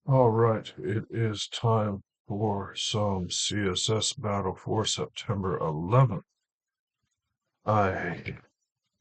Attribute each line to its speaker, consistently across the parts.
Speaker 1: All right, it is time for some CSS battle for September 11th. I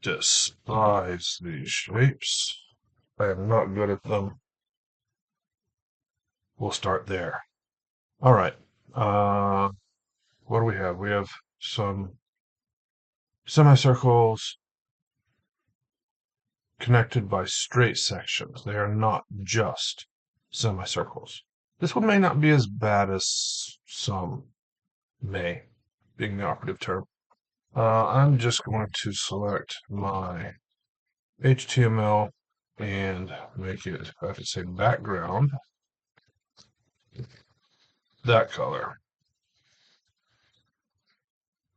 Speaker 1: despise these shapes. I am not good at them. We'll start there. All right. What do we have? We have some semicircles connected by straight sections. They are not just semicircles. This one may not be as bad as some may, being the operative term. I'm just going to select my HTML and make it, I have to say, background, that color.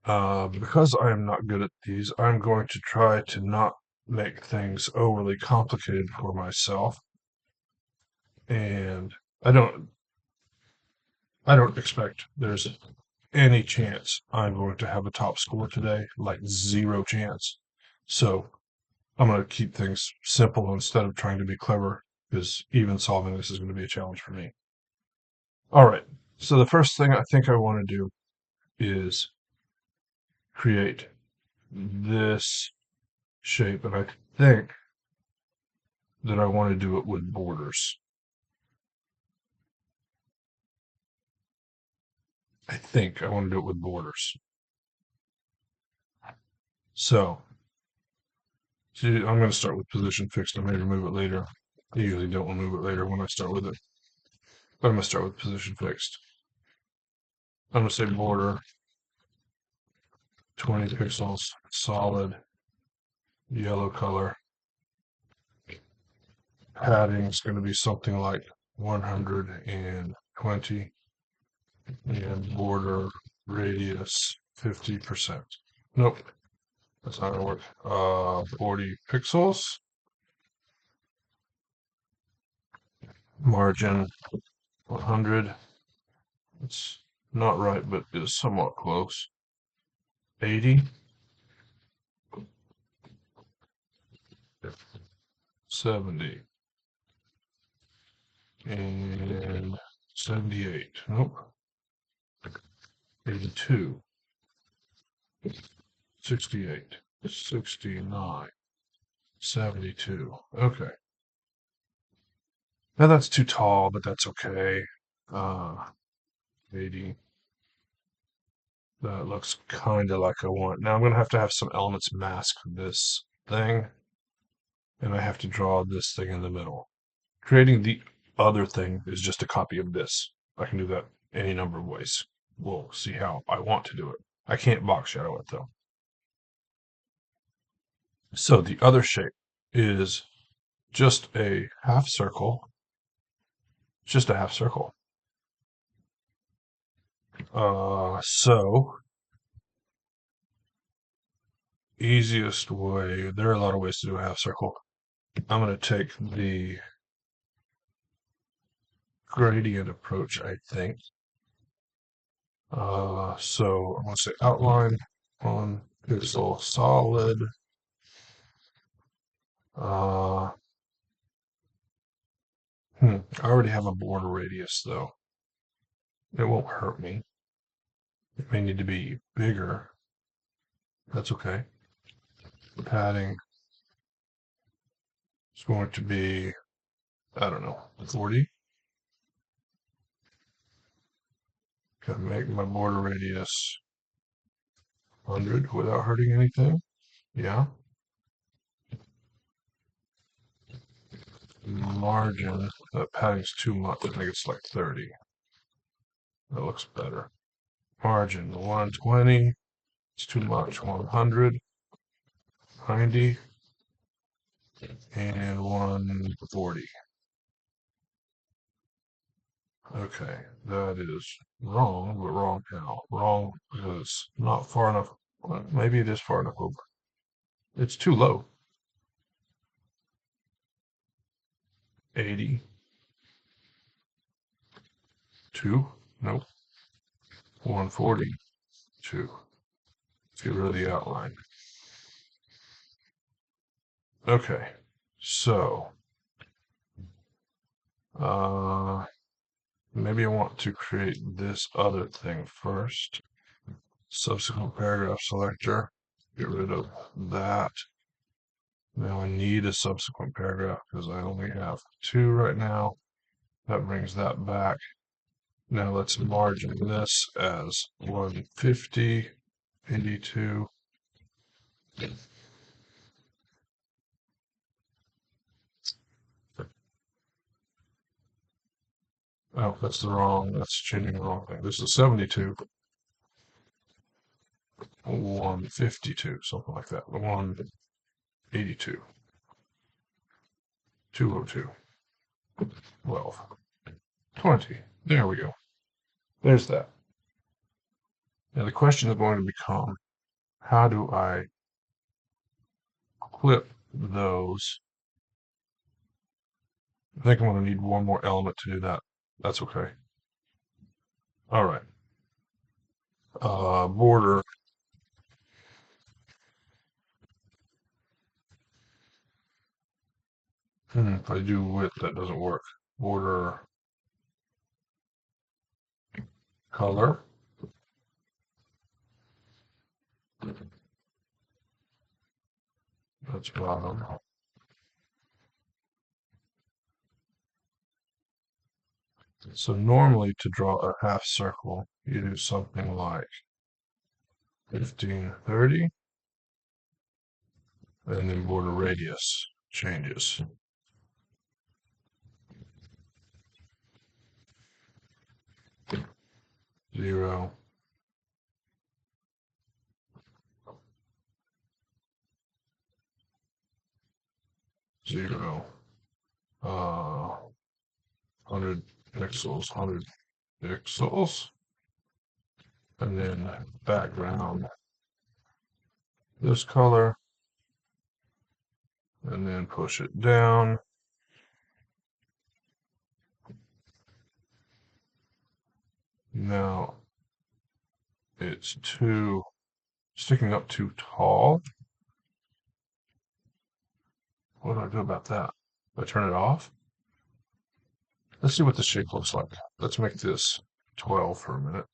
Speaker 1: Because I am not good at these, I'm going to try to not make things overly complicated for myself. And I don't expect there's any chance I'm going to have a top score today, like zero chance. So I'm going to keep things simple instead of trying to be clever, because even solving this is going to be a challenge for me. All right, so the first thing I think I want to do is create this shape, and I think that I want to do it with borders. I think I want to do it with borders. So, see, I'm going to start with position fixed. I may remove it later. I usually don't remove it later when I start with it, but I'm going to start with position fixed. I'm going to say border 20 pixels, solid, yellow color. Padding is going to be something like 120, and border radius 50%. Nope, that's not going to work. 40 pixels. Margin 100. It's not right, but is somewhat close. 80. 70. And 78. Nope. 82. 68. 69. 72. Okay. Now that's too tall, but that's okay. 80. That looks kind of like I want. Now I'm going to have some elements mask this thing, and I have to draw this thing in the middle. Creating the other thing is just a copy of this. I can do that any number of ways. We'll see how I want to do it. I can't box shadow it though. So the other shape is just a half circle. Just a half circle. So easiest way, there are a lot of ways to do a half circle. I'm going to take the gradient approach, I think. So I'm going to say outline on pixel solid. I already have a border radius though. It won't hurt me. It may need to be bigger. That's okay. Padding is going to be, I don't know, 40. Can make my border radius 100 without hurting anything. Yeah. Margin, that padding's too much. I think it's like 30. That looks better. Margin 120. It's too much. 100. 90. And 140. Okay, that is wrong, but wrong how? Wrong because not far enough. Well, maybe it is far enough over. It's too low. 80. 2. Nope. 140. 2. Let's get rid of the outline. Okay, so maybe I want to create this other thing first. Subsequent paragraph selector. Get rid of that. Now I need a subsequent paragraph because I only have two right now. That brings that back. Now let's margin this as 150, 82. Oh, that's changing the wrong thing. This is 72, 152, something like that. 182, 202, 12, 20. There we go. There's that. Now the question is going to become, how do I clip those? I think I'm going to need one more element to do that. That's okay. All right. Border. If I do width, that doesn't work. Border color. That's bottom. So normally to draw a half circle, you do something like 15, 30, and then border radius changes. 0, 0, 100 pixels, 100 pixels, and then background this color, and then push it down. Now it's sticking up too tall. What do I do about that? Do I turn it off? Let's see what the shape looks like. Let's make this 12 for a minute.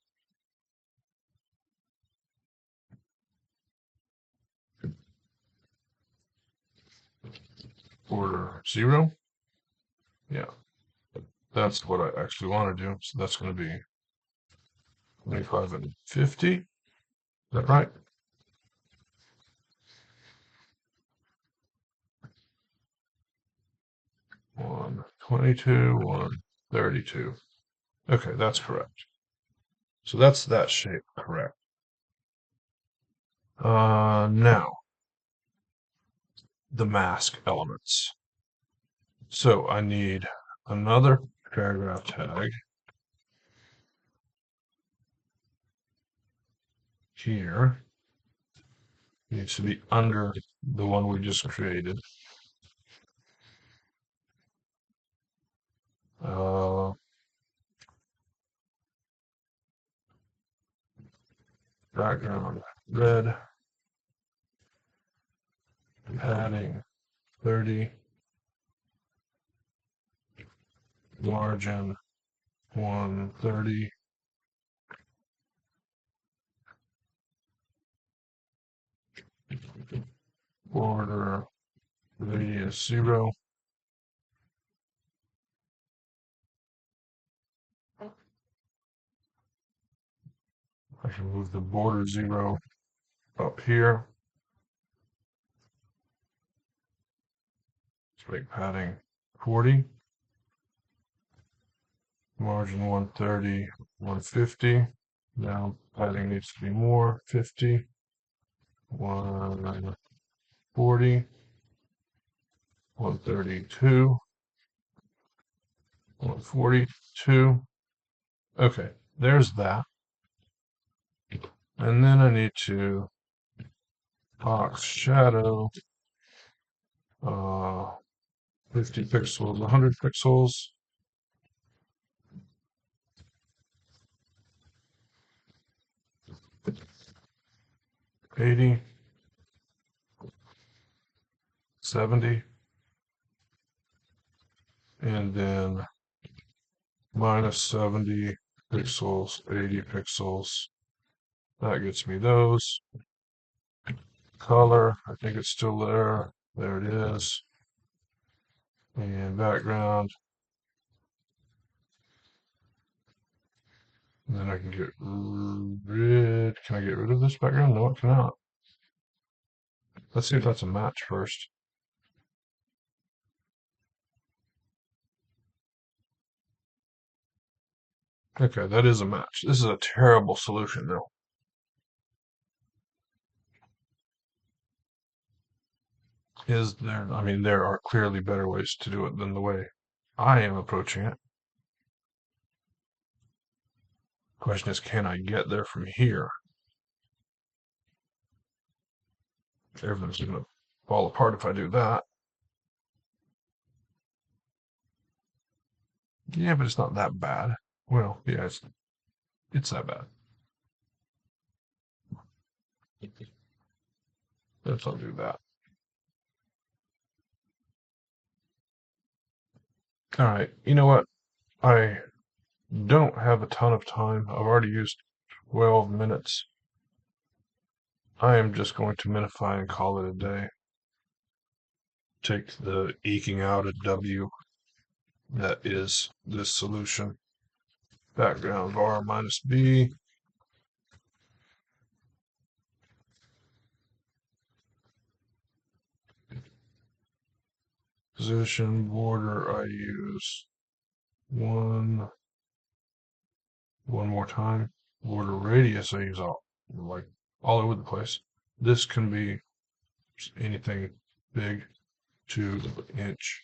Speaker 1: Border 0. Yeah, that's what I actually want to do. So that's going to be 25 and 50. Is that right? 122, 132. Okay, that's correct. So that's that shape, correct. Now, the mask elements. So I need another paragraph tag here. It needs to be under the one we just created. Background red, padding 30, margin 130, border radius 0. I can move the border 0 up here. Let's make padding 40, margin 130, 150. Now padding needs to be more, 50, 140, 132, 142. Okay, there's that. And then I need to box shadow 50 pixels, 100 pixels. 80, 70, and then minus 70 pixels, 80 pixels. That gets me those. Color, I think it's still there. There it is. And background. And then I can get rid. Can I get rid of this background? No, I cannot. Let's see if that's a match first. Okay, that is a match. This is a terrible solution though. Is there, I mean, there are clearly better ways to do it than the way I am approaching it. Question is, can I get there from here? Everything's going to fall apart if I do that. Yeah, but it's not that bad. Well, yeah, it's that bad. Let's not do that. All right, you know what? I don't have a ton of time. I've already used 12 minutes. I am just going to minify and call it a day. Take the eking out a W that is this solution. Background var minus B. Position border I use one more time. Border radius I use all over the place. This can be anything big to the inch.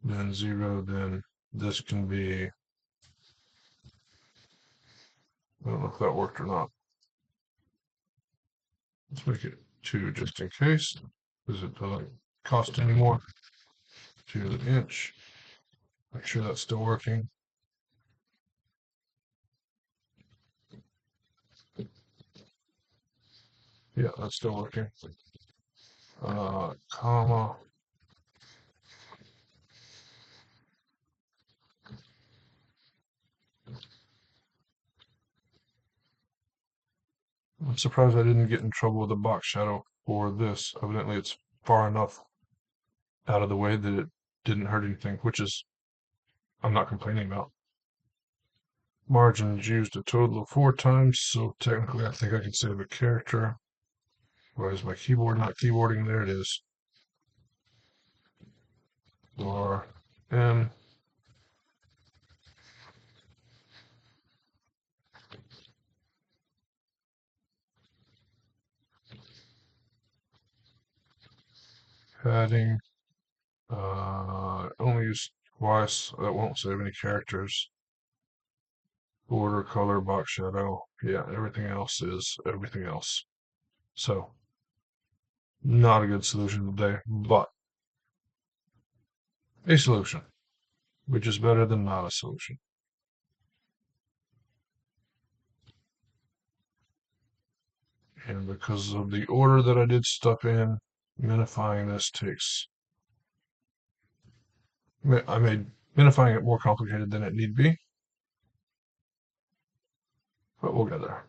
Speaker 1: Then 0, then this can be, I don't know if that worked or not. Let's make it 2 just in case, because it doesn't cost anymore. To the inch. Make sure that's still working. Yeah, that's still working. Comma. I'm surprised I didn't get in trouble with the box shadow for this. Evidently, it's far enough out of the way that it didn't hurt anything, which is I'm not complaining about. Margins used a total of 4 times, so technically I think I can save a character. Why is my keyboard not keyboarding? There it is. Var M. Padding. Only used twice. That won't save any characters. Border, color, box shadow. Yeah, everything else is everything else. So, not a good solution today, but a solution, which is better than not a solution. And because of the order that I did stuff in, minifying this takes. I made minifying it more complicated than it need be, but we'll get there.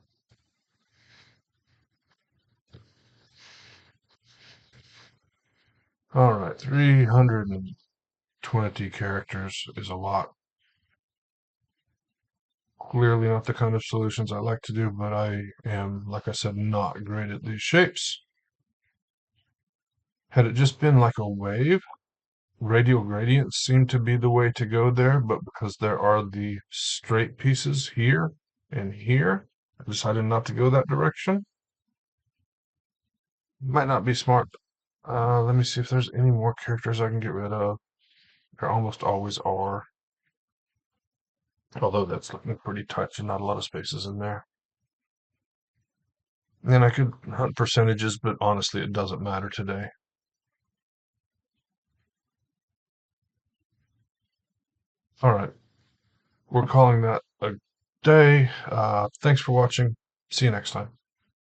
Speaker 1: All right, 320 characters is a lot. Clearly not the kind of solutions I like to do, but I am, like I said, not great at these shapes. Had it just been like a wave, radial gradients seem to be the way to go there, but because there are the straight pieces here and here, I decided not to go that direction. Might not be smart. Let me see if there's any more characters I can get rid of. There almost always are. Although that's looking pretty tight and not a lot of spaces in there. And I could hunt percentages, but honestly, it doesn't matter today. All right. We're calling that a day. Thanks for watching. See you next time.